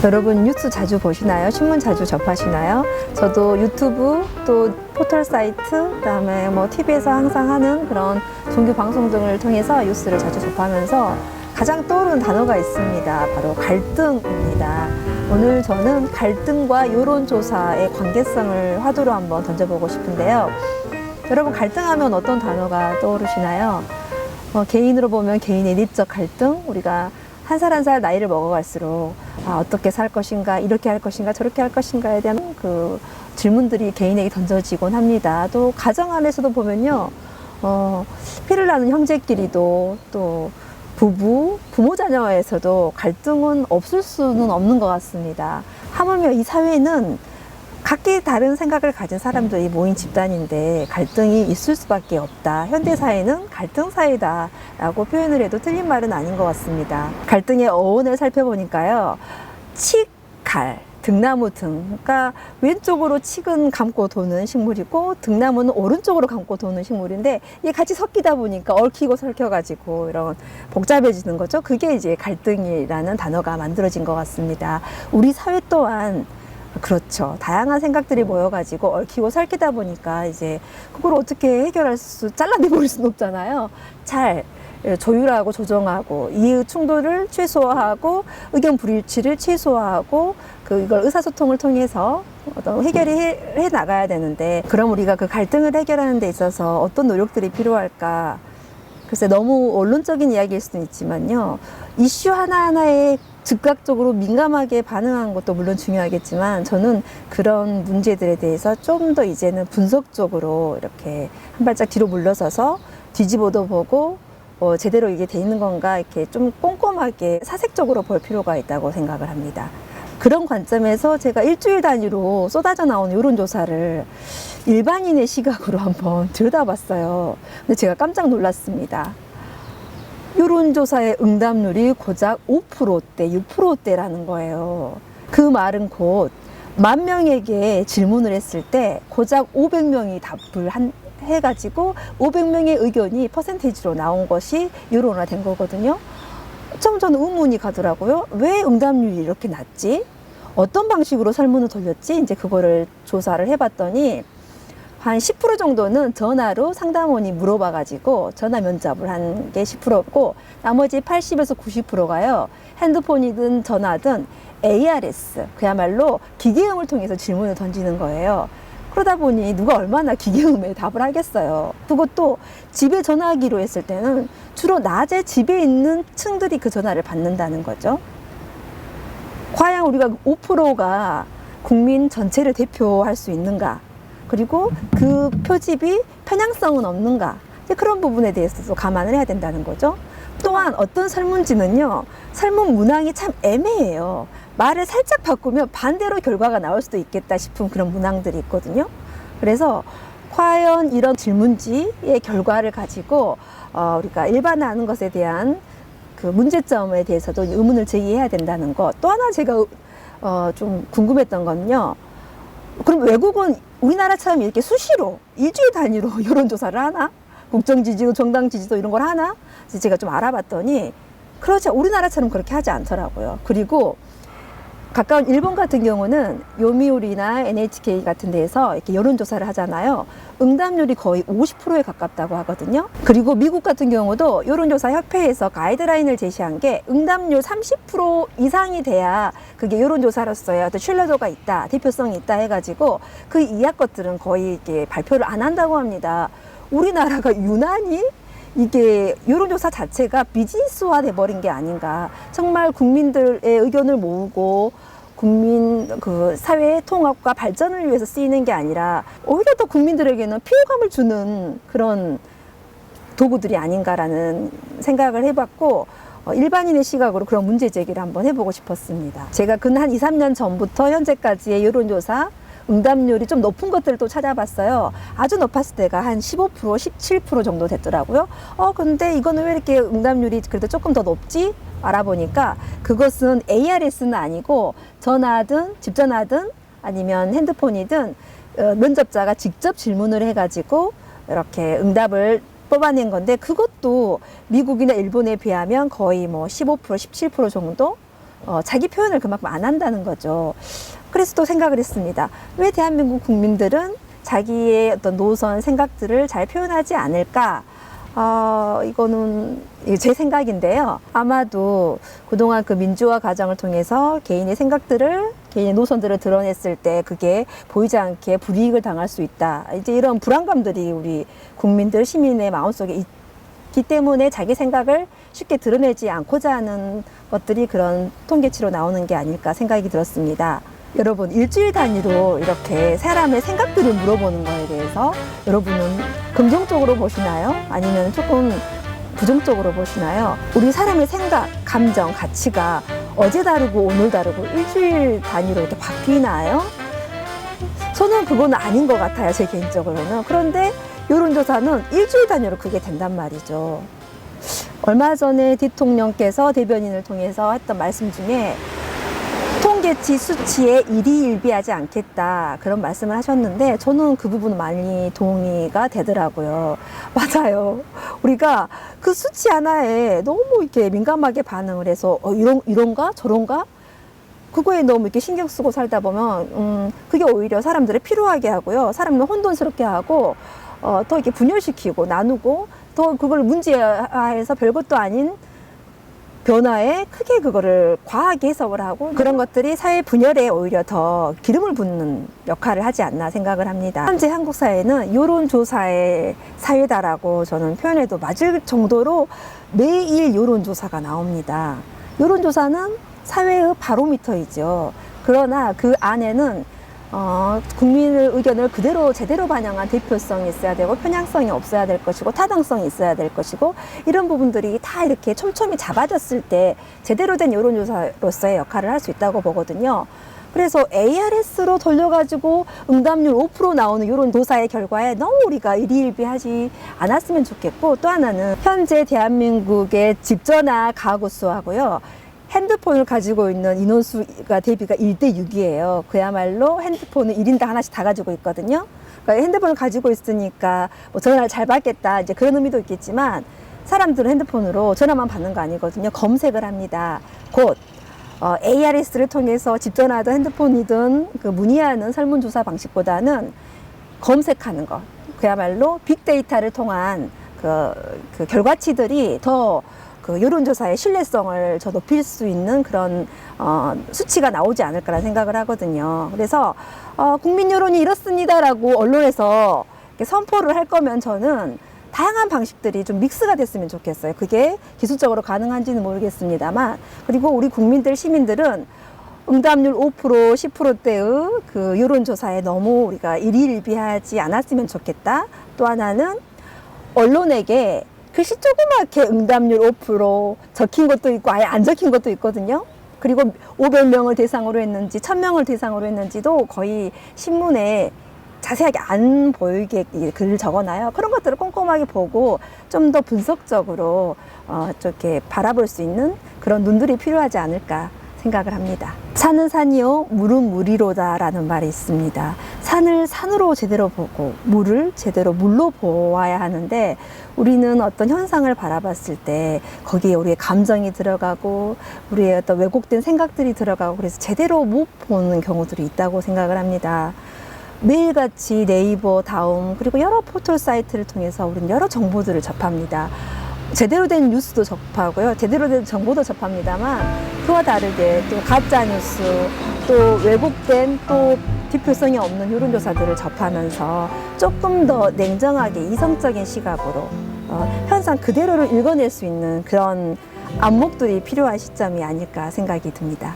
여러분 뉴스 자주 보시나요? 신문 자주 접하시나요? 저도 유튜브 또 포털 사이트 그다음에 뭐 TV에서 항상 하는 그런 종교 방송 등을 통해서 뉴스를 자주 접하면서 가장 떠오르는 단어가 있습니다. 바로 갈등입니다. 오늘 저는 갈등과 여론조사의 관계성을 화두로 한번 던져보고 싶은데요. 여러분 갈등하면 어떤 단어가 떠오르시나요? 개인으로 보면 개인의 내적 갈등, 우리가 한 살 한 살 나이를 먹어갈수록 어떻게 살 것인가, 이렇게 할 것인가, 저렇게 할 것인가에 대한 그 질문들이 개인에게 던져지곤 합니다. 또 가정 안에서도 보면요, 피를 나는 형제끼리도 또 부모 자녀에서도 갈등은 없을 수는 없는 것 같습니다. 하물며 이 사회는 각기 다른 생각을 가진 사람들이 모인 집단인데 갈등이 있을 수밖에 없다. 현대사회는 갈등 사회다 라고 표현을 해도 틀린 말은 아닌 것 같습니다. 갈등의 어원을 살펴보니까요, 칡, 갈, 등나무 등, 그러니까 왼쪽으로 칡은 감고 도는 식물이고 등나무는 오른쪽으로 감고 도는 식물인데 이게 같이 섞이다 보니까 얽히고 설켜가지고 이런 복잡해지는 거죠. 그게 이제 갈등이라는 단어가 만들어진 것 같습니다. 우리 사회 또한 그렇죠. 다양한 생각들이 모여가지고 얽히고 설키다 보니까 이제 그걸 어떻게 잘라내버릴 수는 없잖아요. 잘 조율하고 조정하고 이 충돌을 최소화하고 의견 불일치를 최소화하고 이걸 의사소통을 통해서 어떤 해결이 해 나가야 되는데, 그럼 우리가 그 갈등을 해결하는 데 있어서 어떤 노력들이 필요할까? 글쎄 너무 언론적인 이야기일 수는 있지만요, 이슈 하나하나에 즉각적으로 민감하게 반응하는 것도 물론 중요하겠지만 저는 그런 문제들에 대해서 좀 더 이제는 분석적으로 이렇게 한 발짝 뒤로 물러서서 뒤집어도 보고 제대로 이게 돼 있는 건가 이렇게 좀 꼼꼼하게 사색적으로 볼 필요가 있다고 생각을 합니다. 그런 관점에서 제가 일주일 단위로 쏟아져 나온 여론조사를 일반인의 시각으로 한번 들여다봤어요. 근데 제가 깜짝 놀랐습니다. 여론조사의 응답률이 고작 5%대, 6%대라는 거예요. 그 말은 곧 10,000명에게 질문을 했을 때 고작 500명이 답을 해가지고 500명의 의견이 퍼센테이지로 나온 것이 여론화된 거거든요. 좀 저는 의문이 가더라고요. 왜 응답률이 이렇게 낮지? 어떤 방식으로 설문을 돌렸지? 이제 그거를 조사를 해봤더니 한 10% 정도는 전화로 상담원이 물어봐가지고 전화 면접을 한 게 10%고 나머지 80에서 90%가요. 핸드폰이든 전화든 ARS, 그야말로 기계음을 통해서 질문을 던지는 거예요. 그러다 보니 누가 얼마나 기계음에 답을 하겠어요. 그것도 집에 전화하기로 했을 때는 주로 낮에 집에 있는 층들이 그 전화를 받는다는 거죠. 과연 우리가 5%가 국민 전체를 대표할 수 있는가? 그리고 그 표집이 편향성은 없는가? 그런 부분에 대해서도 감안을 해야 된다는 거죠. 또한 어떤 설문지는요, 설문 문항이 참 애매해요. 말을 살짝 바꾸면 반대로 결과가 나올 수도 있겠다 싶은 그런 문항들이 있거든요. 그래서 과연 이런 질문지의 결과를 가지고 우리가 일반화하는 것에 대한 그 문제점에 대해서도 의문을 제기해야 된다는 것. 또 하나 제가 좀 궁금했던 건요, 그럼 외국은 우리나라처럼 이렇게 수시로 일주일 단위로 여론조사를 하나? 국정지지도 정당지지도 이런 걸 하나? 제가 좀 알아봤더니 그렇죠. 우리나라처럼 그렇게 하지 않더라고요. 그리고 가까운 일본 같은 경우는 요미우리나 NHK 같은 데에서 이렇게 여론조사를 하잖아요. 응답률이 거의 50%에 가깝다고 하거든요. 그리고 미국 같은 경우도 여론조사 협회에서 가이드라인을 제시한 게 응답률 30% 이상이 돼야 그게 여론조사로서의 어떤 신뢰도가 있다, 대표성이 있다 해가지고 그 이하 것들은 거의 이렇게 발표를 안 한다고 합니다. 우리나라가 유난히 이게 여론조사 자체가 비즈니스화 돼버린 게 아닌가. 정말 국민들의 의견을 모으고 국민 사회의 통합과 발전을 위해서 쓰이는 게 아니라 오히려 더 국민들에게는 피로감을 주는 그런 도구들이 아닌가라는 생각을 해봤고, 일반인의 시각으로 그런 문제 제기를 한번 해보고 싶었습니다. 제가 한 2, 3년 전부터 현재까지의 여론조사 응답률이 좀 높은 것들을 또 찾아봤어요. 아주 높았을 때가 한 15%, 17% 정도 됐더라고요. 근데 이거는 왜 이렇게 응답률이 그래도 조금 더 높지? 알아보니까 그것은 ARS는 아니고 전화든 집전화든 아니면 핸드폰이든 면접자가 직접 질문을 해가지고 이렇게 응답을 뽑아낸 건데, 그것도 미국이나 일본에 비하면 거의 뭐 15%, 17% 정도 자기 표현을 그만큼 안 한다는 거죠. 그래서 또 생각을 했습니다. 왜 대한민국 국민들은 자기의 어떤 노선, 생각들을 잘 표현하지 않을까? 이거는 제 생각인데요. 아마도 그동안 그 민주화 과정을 통해서 개인의 생각들을, 개인의 노선들을 드러냈을 때 그게 보이지 않게 불이익을 당할 수 있다. 이제 이런 불안감들이 우리 국민들, 시민의 마음속에 있기 때문에 자기 생각을 쉽게 드러내지 않고자 하는 것들이 그런 통계치로 나오는 게 아닐까 생각이 들었습니다. 여러분, 일주일 단위로 이렇게 사람의 생각들을 물어보는 거에 대해서 여러분은 긍정적으로 보시나요? 아니면 조금 부정적으로 보시나요? 우리 사람의 생각, 감정, 가치가 어제 다르고 오늘 다르고 일주일 단위로 이렇게 바뀌나요? 저는 그건 아닌 것 같아요, 제 개인적으로는. 그런데 여론조사는 일주일 단위로 그게 된단 말이죠. 얼마 전에 대통령께서 대변인을 통해서 했던 말씀 중에 통계치 수치에 일희일비하지 않겠다, 그런 말씀을 하셨는데 저는 그 부분은 많이 동의가 되더라고요. 맞아요. 우리가 그 수치 하나에 너무 이렇게 민감하게 반응을 해서 이런가 저런가 그거에 너무 이렇게 신경 쓰고 살다 보면 그게 오히려 사람들을 피로하게 하고요, 사람을 혼돈스럽게 하고 더 이렇게 분열시키고 나누고 더 그걸 문제화해서 별것도 아닌 변화에 크게 그거를 과하게 해석을 하고 그런 것들이 사회 분열에 오히려 더 기름을 붓는 역할을 하지 않나 생각을 합니다. 현재 한국 사회는 여론조사의 사회다라고 저는 표현해도 맞을 정도로 매일 여론조사가 나옵니다. 여론조사는 사회의 바로미터이죠. 그러나 그 안에는 국민의 의견을 그대로 제대로 반영한 대표성이 있어야 되고 편향성이 없어야 될 것이고 타당성이 있어야 될 것이고 이런 부분들이 다 이렇게 촘촘히 잡아졌을 때 제대로 된 여론조사로서의 역할을 할 수 있다고 보거든요. 그래서 ARS로 돌려가지고 응답률 5% 나오는 여론조사의 결과에 너무 우리가 일희일비하지 않았으면 좋겠고, 또 하나는 현재 대한민국의 집전화 가구 수하고요, 핸드폰을 가지고 있는 인원수가 대비가 1대6이에요. 그야말로 핸드폰을 1인당 하나씩 다 가지고 있거든요. 그러니까 핸드폰을 가지고 있으니까 뭐 전화를 잘 받겠다, 이제 그런 의미도 있겠지만 사람들은 핸드폰으로 전화만 받는 거 아니거든요. 검색을 합니다. 곧 ARS를 통해서 집전화든 핸드폰이든 그 문의하는 설문조사 방식보다는 검색하는 것, 그야말로 빅데이터를 통한 그 결과치들이 더 그 여론조사의 신뢰성을 더 높일 수 있는 그런 수치가 나오지 않을까라는 생각을 하거든요. 그래서 국민 여론이 이렇습니다라고 언론에서 선포를 할 거면 저는 다양한 방식들이 좀 믹스가 됐으면 좋겠어요. 그게 기술적으로 가능한지는 모르겠습니다만, 그리고 우리 국민들, 시민들은 응답률 5%, 10%대의 그 여론조사에 너무 우리가 일희일비하지 않았으면 좋겠다. 또 하나는 언론에게 글씨 조그맣게 응답률 5% 적힌 것도 있고 아예 안 적힌 것도 있거든요. 그리고 500명을 대상으로 했는지 1000명을 대상으로 했는지도 거의 신문에 자세하게 안 보이게 글을 적어놔요. 그런 것들을 꼼꼼하게 보고 좀 더 분석적으로 이렇게 바라볼 수 있는 그런 눈들이 필요하지 않을까 생각을 합니다. 산은 산이요, 물은 물이로다 라는 말이 있습니다. 산을 산으로 제대로 보고 물을 제대로 물로 보아야 하는데, 우리는 어떤 현상을 바라봤을 때 거기에 우리의 감정이 들어가고 우리의 어떤 왜곡된 생각들이 들어가고 그래서 제대로 못 보는 경우들이 있다고 생각을 합니다. 매일같이 네이버, 다음 그리고 여러 포털 사이트를 통해서 우리는 여러 정보들을 접합니다. 제대로 된 뉴스도 접하고요, 제대로 된 정보도 접합니다만 그와 다르게 또 가짜 뉴스, 또 왜곡된 또 대표성이 없는 여론조사들을 접하면서 조금 더 냉정하게 이성적인 시각으로 현상 그대로를 읽어낼 수 있는 그런 안목들이 필요한 시점이 아닐까 생각이 듭니다.